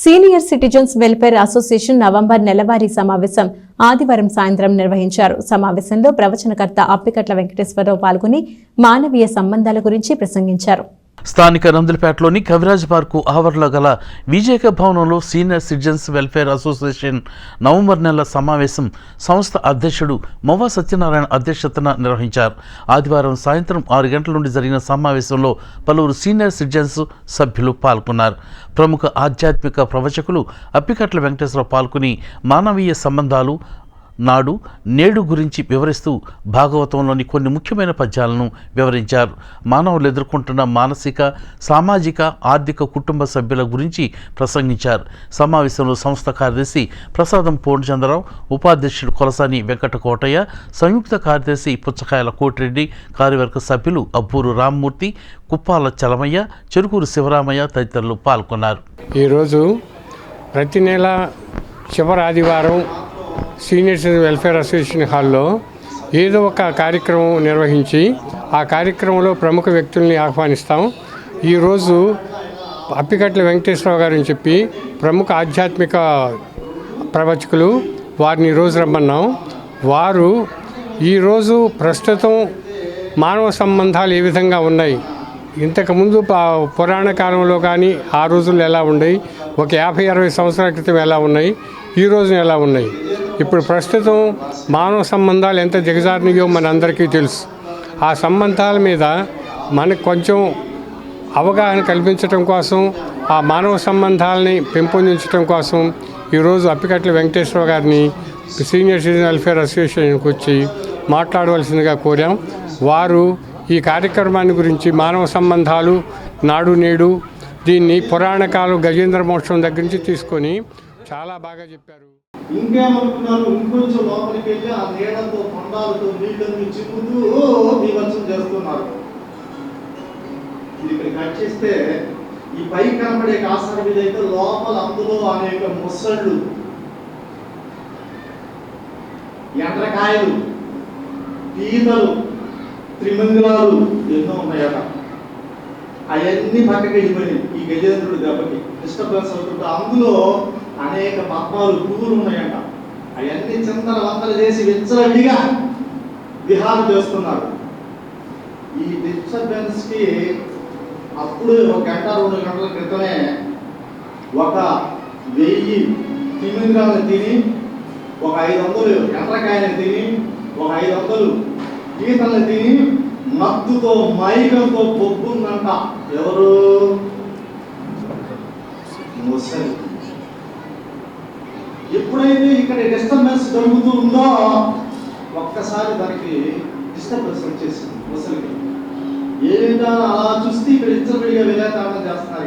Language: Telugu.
Senior citizens welfare association November నెలవారీ సమావేశం ఆదివారం సాయంత్రం నిర్వహించారు. సమావేశంలో ప్రవచనకర్త అప్పికట్ల వెంకటేశ్వరరావు పాల్గొని మానవీయ సంబంధాల గురించి ప్రసంగించారు. స్థానిక నందులపేటలోని కవిరాజ్ పార్కు ఆవరణలో గల విజేక భవనంలో senior citizens welfare association November నెల సమావేశం సంస్థ అధ్యక్షుడు మొవ్వ సత్యనారాయణ అధ్యక్షతన నిర్వహించారు. ఆదివారం సాయంత్రం 6 గంటల నుండి జరిగిన సమావేశంలో పలువురు సీనియర్ సిటిజన్స్ సభ్యులు పాల్గొన్నారు. ప్రముఖ ఆధ్యాత్మిక ప్రవచకులు అప్పికట్ల వెంకటేశ్వరరావు పాల్గొని మానవీయ సంబంధాలు నాడు నేడు గురించి వివరిస్తూ భాగవతంలోని కొన్ని ముఖ్యమైన పద్యాలను వివరించారు. మానవులు ఎదుర్కొంటున్న మానసిక, సామాజిక, ఆర్థిక, కుటుంబ సభ్యుల గురించి ప్రసంగించారు. సమావేశంలో సంస్థ కార్యదర్శి ప్రసాదం పూర్ణచంద్రరావు, ఉపాధ్యక్షుడు కొలసాని వెంకట కోటయ్య, సంయుక్త కార్యదర్శి పుచ్చకాయల కోటిరెడ్డి, కార్యవర్గ సభ్యులు అబ్బూరు రామ్మూర్తి, కుప్పాల చలమయ్య, చెరుకూరు శివరామయ్య తదితరులు పాల్గొన్నారు. ఈరోజు ప్రతి నెల చివరి ఆదివారం సీనియర్ సిటిజన్ వెల్ఫేర్ అసోసియేషన్ హాల్లో ఏదో ఒక కార్యక్రమం నిర్వహించి ఆ కార్యక్రమంలో ప్రముఖ వ్యక్తుల్ని ఆహ్వానిస్తాం. ఈరోజు అప్పికట్ల వెంకటేశ్వరరావు గారు అని చెప్పి ప్రముఖ ఆధ్యాత్మిక ప్రవచకులు, వారిని ఈరోజు రమ్మన్నాం. వారు ఈరోజు ప్రస్తుతం మానవ సంబంధాలు ఏ విధంగా ఉన్నాయి, ఇంతకుముందు పురాణ కాలంలో కానీ ఆ రోజుల్లో ఎలా ఉన్నాయి, ఒక 50-60 సంవత్సరాల క్రితం ఎలా ఉన్నాయి, ఈ రోజున ఎలా ఉన్నాయి, ఇప్పుడు ప్రస్తుతం మానవ సంబంధాలు ఎంత దిగజారినాయో మనందరికీ తెలుసు. ఆ సంబంధాల మీద మనకు కొంచెం అవగాహన కల్పించడం కోసం, ఆ మానవ సంబంధాలని పెంపొందించడం కోసం ఈరోజు అప్పికట్ల వెంకటేశ్వర గారిని సీనియర్ సిటిజన్ వెల్ఫేర్ అసోసియేషన్కి వచ్చి మాట్లాడవలసిందిగా కోరాం. వారు ఈ కార్యక్రమాన్ని గురించి మానవ సంబంధాలు నాడు నేడు దీన్ని పురాణకాలు గజేంద్ర మోక్షం దగ్గర నుంచి తీసుకొని చాలా బాగా చెప్పారు. ఇంకేమనుకున్నారు, ఇంకొంచెం లోపలికి వెళ్ళి ఆ నీడతో కొండాలతో నీళ్ళని చిక్కుతూ బీభత్సం చేస్తున్నారు. ఇది ఇక్కడ కట్ చేస్తే ఈ పై కనబడే కాసర మీద అయితే లోపల అందులో అనేక ముసళ్ళు, ఎండ్రకాయలు, పీతలు, త్రిమంగళాలు ఎన్నో ఉన్నాయట. అవన్నీ పక్కకి వెళ్ళిపోయినాయి ఈ గజేంద్రుడి దెబ్బకి డిస్టర్బెన్స్ అవుతుంటే. అందులో అనేక పద్మాలు, పువ్వులు ఉన్నాయంట. అవన్నీ చింతల వంతలు చేసి విచ్చలవిడిగా విహారం చేస్తున్నారు. ఈ డిస్టర్బెన్స్కి అప్పుడు 1 గంట 2 గంటల క్రితమే 1000 తిమింగళాలను తిని, 500 ఎండ్రకాయలను తిని, 500 పీతలను తిని మత్తుతో మైకంతో పొబ్బుందంట. ఎవరు? ముసలి. ఎప్పుడైతే ఇక్కడ డిస్టర్బెన్స్ జరుగుతూ ఉందో ఒక్కసారి దానికి డిస్టర్బెన్స్ వచ్చేసింది ముసలికి. ఏంటో అలా చూస్తే ఇక్కడ ఇచ్చబడిగా విలేతాళం చేస్తున్నారు.